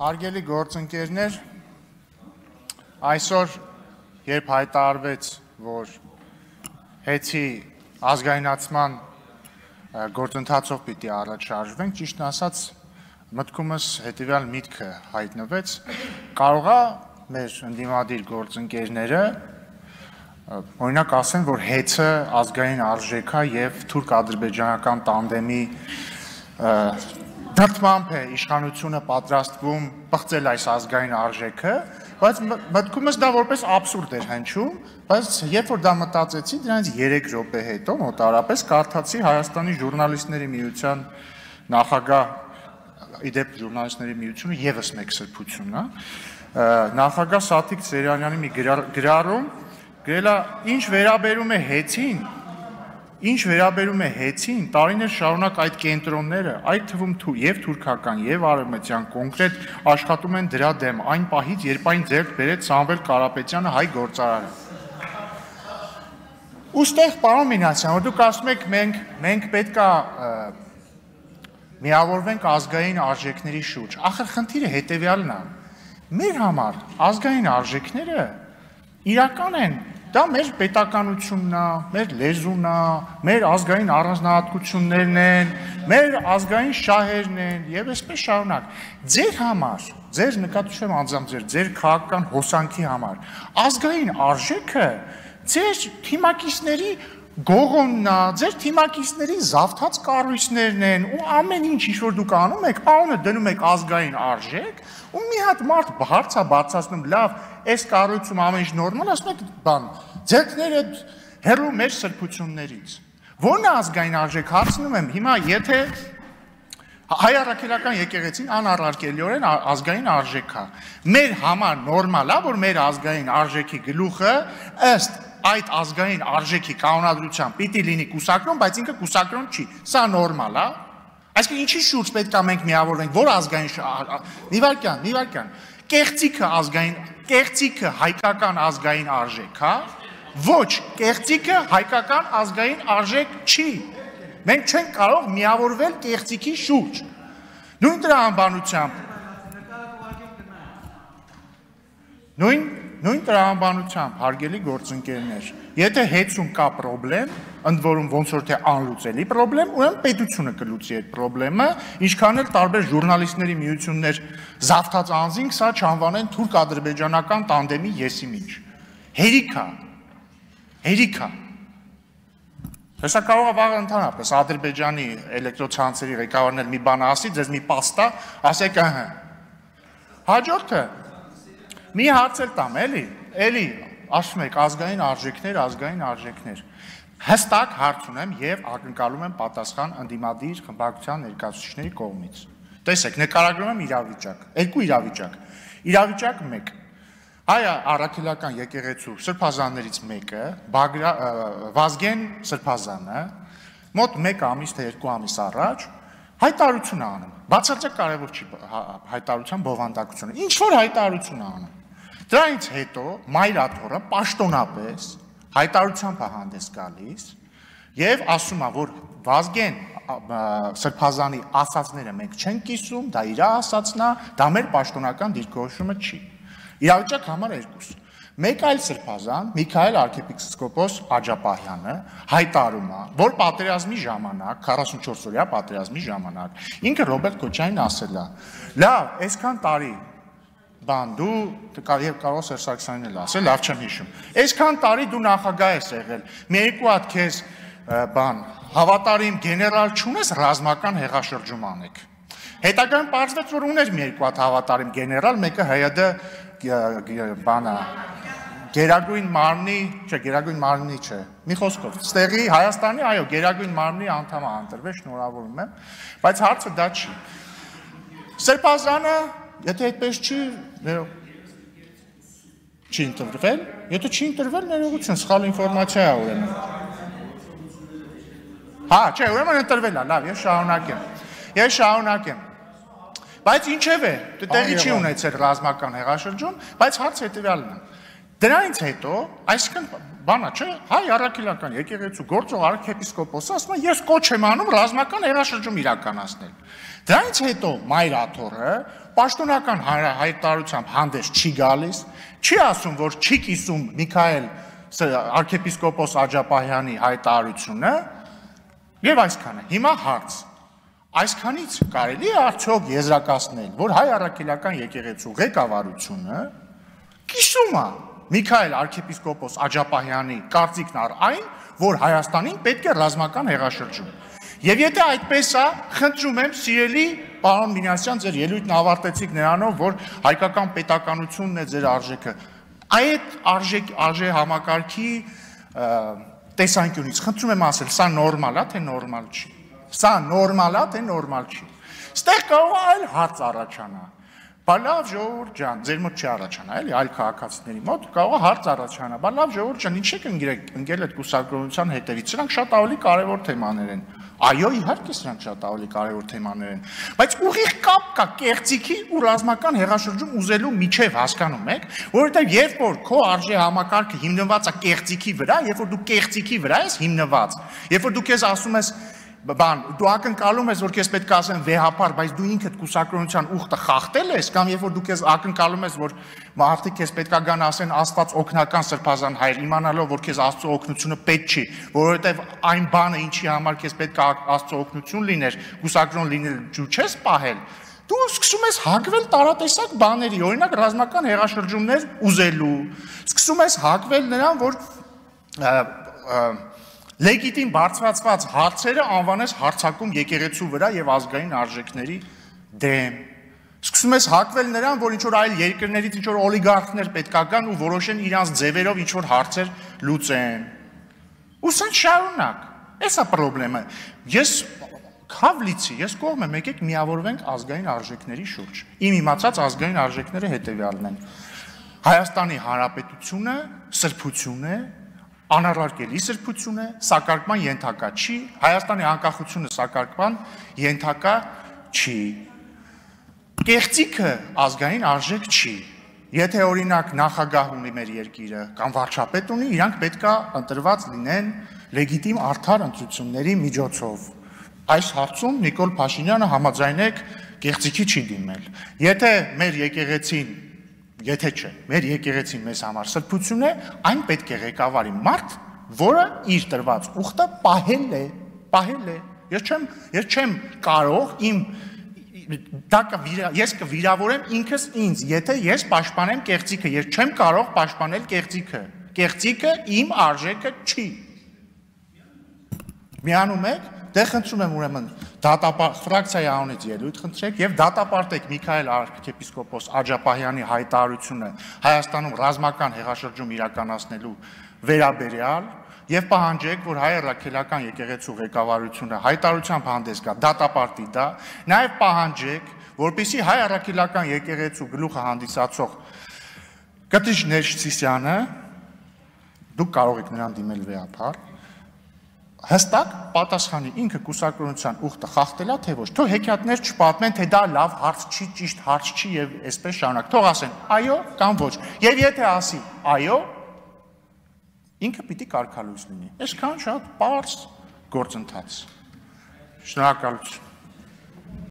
Հարգելի գործընկերներ, այսօր երբ հայտարարվեց, որ հեծի ազգայնացման գործընթացով պիտի առաջ շարժվենք, ճիշտն ասած, մտքումս հետևյալ միտքը հայտնվեց, կարող է մեր ընդդիմադիր գործընկերները օրինակ ասեն, որ հեծը ազգային արժեք է եւ թուրք-ադրբեջանական տանդեմի դրդմամբ է իշխանությունը պատրաստվում պղծել այս ազգային արժեքը, բայց մտքումս դա որպես աբսուրդ էր հնչում, բայց երբ որ դա մտածեցի, դրանից 3 րոպե հետո մոտարապես կարդացի Հայաստանի ժուրնալիստների միության նախագահ, իդեպ ժուրնալիստների միությունը եւս մեկ սրբություն է, նախագահ Սաթիկ Սերյանյանի մի գրառում գրել է, ինչ վերաբերում է հեծին, տարիներ շարունակ այդ կենտրոնները, այդ թվում եւ թուրքական եւ արևմտյան կոնկրետ աշխատում են դրա դեմ, այն պահից, երբ այն ձեռք բերեց Սամվել Կարապետյանը հայ գործարարը։ Ուստեղ, պարոն Մինասյան, որ դուք ասում եք, մենք պետք է միավորվենք ազգային արժեքների շուրջ։ Ախր խնդիրը հետեւյալն է։ Մեր համար ազգային արժեքները իրական են, դա մեր պետականությունն է, մեր լեզուն է, մեր ազգային առանձնահատկություններն են, մեր ազգային շահերն են եւ այսպես շարունակ։ Ձեր համար, ձեր նկատի անձամբ ձեր քաղաքական հոսանքի համար, ազգային արժեքը ձեր թիմակիցների գողոնն է, ձեր թիմակիցների զավթած կառույցներն են ու ամեն ինչ որ դուք անում եք, անունը դնում եք ազգային արժեք ու մի հատ մարդ հարց է բացացնում, լավ, այս կառույցում ամեն ինչ նորմալ, ասում եք, բան, ձերքները հեռու մեր սրբություններից։ Ո՞րն է ազգային արժեք, հարցնում եմ, հիմա եթե հայ առաքելական եկեղեցին անառարկելիորեն ազգային արժեք է։ Մեր համար նորմալ է, որ մեր ազգային արժեքի գլուխը ըստ այդ ազգային արժեքի կանոնադրությամբ պիտի լինի կուսակրոն, բայց ինքը կուսակրոն չի։ Սա նորմալ է։ Այսինքն ինչի շուրջ պետք է մենք միավորվենք, որ ազգային նիվարկյան, կեղծիքը հայկական ազգային արժեք է, ոչ, կեղծիքը հայկական ազգային արժեք չի։ Մենք չենք կարող միավորվել կեղծիքի շուրջ։ Նույն տրամաբանությամբ, հարգելի գործընկերներ, եթե հեծում կա պրոբլեմ, ընդ որում ոնց որ թե անլուծելի պրոբլեմ, ուրեմն պետությունը կլուծի այդ պրոբլեմը, ինչքան էլ տարբեր ժուրնալիստների միություններ զավթած անձինք սա չանվանեն թուրք-ադրբեջանական տանդեմի եսիմինչ։ Հերիք է։ Հեսա կարող է վաղը ընդհանրապես Ադրբեջանի էլեկտրոցանցերի ղեկավարն էլ մի բան ասի, ձեզ մի պաստա, ասեք ըհը։ Հաջորդը մի հարց էլ տամ, էլի, ասում եք ազգային արժեքներ։ Հստակ հարց ունեմ եւ ակնկալում եմ պատասխան ընդդիմադիր խմբակցության ներկայացուցիչների կողմից։ Տեսեք, նկարագրում եմ իրավիճակ, երկու իրավիճակ։ Իրավիճակ 1. Հայ առաքելական եկեղեցու սրբազաններից մեկը, Վազգեն սրբազանը, մոտ 1 ամիս թե 2 ամիս առաջ հայտարարություն է անում։ Բացարձակ կարևոր չի հայտարարության բովանդակությունը։ Ինչ որ հայտարարություն է անում։ Դրանից հետո մայրաթոռը պաշտոնապես հայտարարությամբ է հանդես գալիս եւ ասում է, որ Վազգեն սրբազանի ասածները մենք չենք կիսում, դա իր ասածն է, դա մեր պաշտոնական դիրքորոշումը չի։ Իրավիճակ համար 2. Մեկ այլ սրբազան, Միքայել arczepiskopos Աջապահյանը հայտարարում է, որ պատերազմի ժամանակ, 44-օրյա պատերազմի ժամանակ, ինքը Ռոբերտ Քոչարյանին ասել է. լավ, այսքան տարի բան դու կարող Սերժ Սարգսյանին էլ ասել, լավ չեմ հիշում։ Այսքան տարի դու նախագահ ես եղել, մի երկու հատ քեզ բան հավատարիմ գեներալ չունես, ռազմական հեղաշրջում անեք։ Հետագայում պարզվեց, որ ուներ մի երկու հատ հավատարիմ գեներալ, մեկը ՀՅԴ բանա Գերագույն մարմնի չէ, մի խոսքով, ստեղի Հայաստանի, այո, Գերագույն մարմնի անդամ է ընտրվել, շնորհավորում եմ, բայց հարցը դա չի։ Սրբազանը, եթե այդպես չի ընտրվել, եթե չի ընտրվել, ներողություն, սխալ ինֆորմացիա է ուրեմն։ Հա, չէ, ուրեմն ընտրվել է, լավ, ես շարունակեմ։ Բայց ինչև է, տեղի չի ունեցել ռազմական հեղաշրջում, բայց հարց հետևյալն է։ Դրանից հետո, այսինքն բանա չէ, հայ առաքելական եկեղեցու գործող arczepiskopos-ը ասում է, ես կոչ եմ անում ռազմական հեղաշրջում իրականացնել։ Դրանից հետո մայրաթոռը պաշտոնական հայտարարությամբ հանդես չի գալիս, չի ասում, որ չի կիսում Միքայել arczepiskopos Աջապահյանի հայտարարությունը, եւ այսքանը։ Հիմա հարց. այսքանից կարելի է արդյոք եզրակացնել, որ հայ առաքելական եկեղեցու ղեկավարությունը կիսում է Միքայել arczepiskopos Աջապահյանի կարծիքն առ այն, որ Հայաստանին պետք է ռազմական հեղաշրջում։ Եվ եթե այդպես է, խնդրում եմ, սիրելի պարոն Մինասյան, ձեր ելույթն ավարտեցիք նրանով, որ հայկական պետականությունն է ձեր արժեքը։ Այդ արժե համակարգի տեսանկյունից խնդրում եմ ասել, սա նորմալ է, թե նորմալ չի։ Սա նորմալ է, թե նորմալ չի։ Ստեղ կարող է այլ հարց առաջանա։ Բա լավ ժողովուրդ ջան, ձեր մոտ չի առաջանա, էլի, այլ քաղաքացիների մոտ կարող է հարց առաջանա։ Բա լավ ժողովուրդ ջան, ինչ եք ընկել այդ կուսակրոնության հետևից։ Սրանք շատ ավելի կարևոր թեմաներ են։ Այո, իհարկե սրանք շատ ավելի կարևոր թեմաներ են, բայց ուղիղ կապ կա կեղծիքի ու ռազմական հեղաշրջում ուզելու միջև, հասկանում եք, որովհետև երբ որ քո արժե համակարգը հիմնված է կեղծիքի վրա, երբ որ դու կեղծիքի վրա ես հիմնված, երբ որ դու քեզ ասում ես բան, դու ակնկալում ես, որ քեզ պետք է ասեն վեհապար, բայց դու ինքդ կուսակրոնության ուխտը խախտել ես, կամ երբ որ դու քեզ ակնկալում ես, որ մարդիկ քեզ պետք է գան ասեն Աստված օգնական սրբազան հայր, իմանալով, որ քեզ Աստծո օգնությունը պետք չի, որովհետև այն բանը, ինչի համար քեզ պետք է Աստծո օգնություն լիներ, կուսակրոն լինել ջու չես պահել, դու սկսում ես հակվել տարատեսակ բաների, օրինակ ռազմական հեղաշրջումներ ուզելու, սկսում ես հակվել նրան, որ լեգիտիմ բարձրացված հարցերը անվանես հարցակում եկեղեցու վրա եւ ազգային արժեքների դեմ։ Սկսում ես հակվել նրան, որ ինչ-որ այլ երկրներից ինչ-որ օլիգարխներ պետքա գան ու որոշեն իրանց ձևերով ինչ-որ հարցեր լուծեն։ Ու սա շարունակ։ Էսա պրոբլեմը։ Ես քավլիցի, ես կողմ եմ, եկեք միավորվենք ազգային արժեքների շուրջ։ Իմ իմացած ազգային արժեքները հետեւյալն են։ Հայաստանի Հանրապետությունը սրբություն է, անառարկելի սրբություն է, սակարկման ենթակա չի, Հայաստանի անկախությունը սակարկման ենթակա չի։ Կեղծիքը ազգային արժեք չի։ Եթե օրինակ նախագահ ունի մեր երկիրը կամ վարչապետ ունի, իրանք պետք է ընտրված լինեն լեգիտիմ արդար ընտրությունների միջոցով։ Այս հարցում Նիկոլ Փաշինյանը համաձայնեք կեղծիքի չի դիմել։ Եթե մեր եկեղեցին Եթե չէ, մեր եկեղեցին մեզ համար սրբություն է, այն պետք է ղեկավարի մարդ, որը իր տրված ուխտը պահել է։ Ես չեմ կարող ես կվիրավորեմ ինքս ինձ, եթե ես պաշտպանեմ կեղծիքը, ես չեմ կարող պաշտպանել կեղծիքը։ Կեղծիքը իմ արժեքը չի։ Միանում եք, դե խնդրում եմ ուրեմն ֆրակցիայի անունից ելույթ խնդրեք եւ դատապարտեք Միքայել arczepiskopos Աջապահյանի հայտարարությունը Հայաստանում ռազմական հեղաշրջում իրականացնելու վերաբերյալ եւ պահանջեք, որ հայ առաքելական եկեղեցու ղեկավարությունը հայտարարությամբ հանդես գա, դատապարտի դա, նաեւ պահանջեք, որպեսզի հայ առաքելական եկեղեցու գլուխը հանդիսացող Կտիչ Ներսիսյանը, դուք կարող եք նրան դիմել վեհապար, հստակ պատասխանի ինքը կուսակրոնության ուխտը խախտելա, թե ոչ, թող հեքիաթներ չպատմեն, թե դա լավ հարց չի, ճիշտ հարց չի եւ այսպես շարունակ, թող ասեն այո կամ ոչ, եւ եթե ասի այո, ինքը պիտի կարգալույս լինի, այսքան շատ պարզ գործընթաց։ Շնորհակալություն։